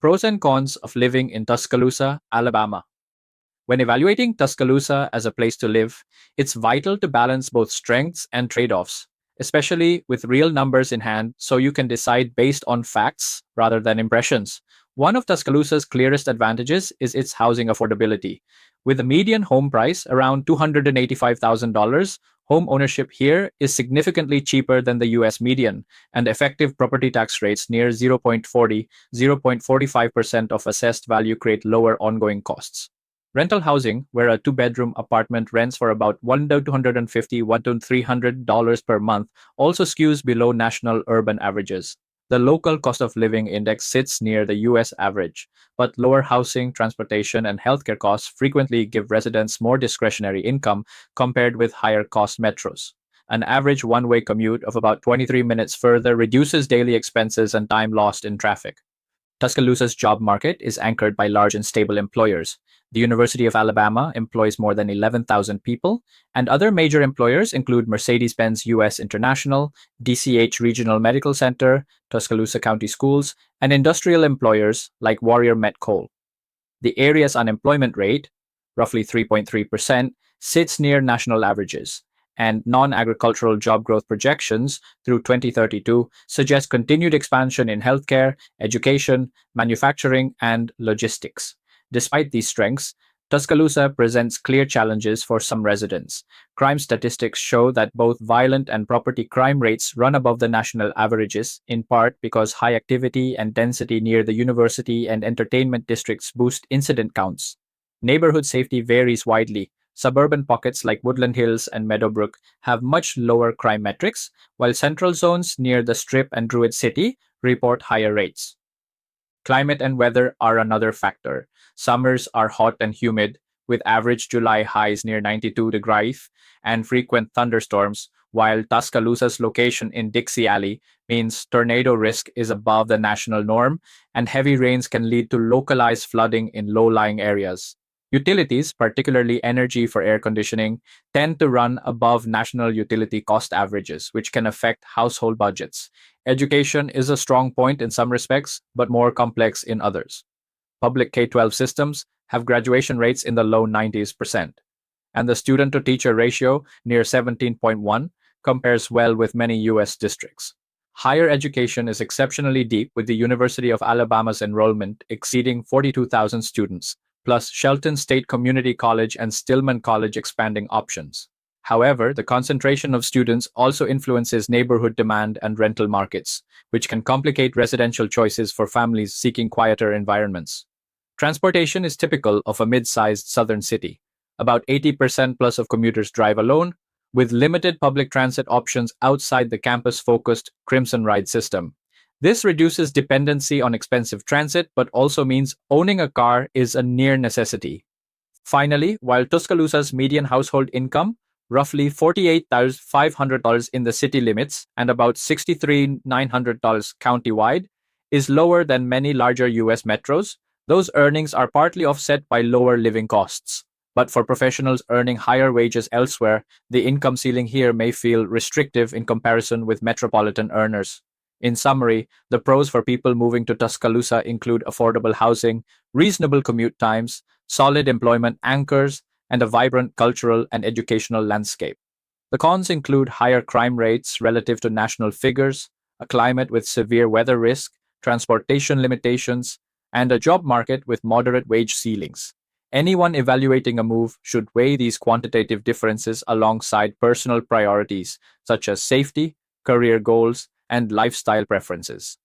Pros and cons of living in Tuscaloosa, Alabama. When evaluating Tuscaloosa as a place to live, it's vital to balance both strengths and trade offs, especially with real numbers in hand so you can decide based on facts rather than impressions. One of Tuscaloosa's clearest advantages is its housing affordability. With a median home price around $285,000, home ownership here is significantly cheaper than the US median, and effective property tax rates near 0.45% of assessed value create lower ongoing costs. Rental housing, where a two-bedroom apartment rents for about $1,250 to $300 per month, also skews below national urban averages. The local cost of living index sits near the US average, but lower housing, transportation, and healthcare costs frequently give residents more discretionary income compared with higher cost metros. An average one-way commute of about 23 minutes further reduces daily expenses and time lost in traffic. Tuscaloosa's job market is anchored by large and stable employers. The University of Alabama employs more than 11,000 people, and other major employers include Mercedes-Benz US International, DCH Regional Medical Center, Tuscaloosa County Schools, and industrial employers like Warrior Met Coal. The area's unemployment rate, roughly 3.3%, sits near national averages, and non-agricultural job growth projections through 2032 suggest continued expansion in healthcare, education, manufacturing, and logistics. Despite these strengths, Tuscaloosa presents clear challenges for some residents. Crime statistics show that both violent and property crime rates run above the national averages, in part because high activity and density near the university and entertainment districts boost incident counts. Neighborhood safety varies widely. Suburban pockets like Woodland Hills and Meadowbrook have much lower crime metrics, while central zones near the Strip and Druid City report higher rates. Climate and weather are another factor. Summers are hot and humid, with average July highs near 92 degrees and frequent thunderstorms, while Tuscaloosa's location in Dixie Alley means tornado risk is above the national norm, and heavy rains can lead to localized flooding in low-lying areas. Utilities, particularly energy for air conditioning, tend to run above national utility cost averages, which can affect household budgets. Education is a strong point in some respects, but more complex in others. Public K-12 systems have graduation rates in the low 90s%, and the student-to-teacher ratio, near 17.1, compares well with many U.S. districts. Higher education is exceptionally deep, with the University of Alabama's enrollment exceeding 42,000 students, plus Shelton State Community College and Stillman College expanding options. However, the concentration of students also influences neighborhood demand and rental markets, which can complicate residential choices for families seeking quieter environments. Transportation is typical of a mid-sized southern city. About 80% plus of commuters drive alone, with limited public transit options outside the campus-focused Crimson Ride system. This reduces dependency on expensive transit, but also means owning a car is a near necessity. Finally, while Tuscaloosa's median household income, roughly $48,500 in the city limits and about $63,900 countywide, is lower than many larger U.S. metros, those earnings are partly offset by lower living costs. But for professionals earning higher wages elsewhere, the income ceiling here may feel restrictive in comparison with metropolitan earners. In summary, the pros for people moving to Tuscaloosa include affordable housing, reasonable commute times, solid employment anchors, and a vibrant cultural and educational landscape. The cons include higher crime rates relative to national figures, a climate with severe weather risk, transportation limitations, and a job market with moderate wage ceilings. Anyone evaluating a move should weigh these quantitative differences alongside personal priorities such as safety, career goals, and lifestyle preferences.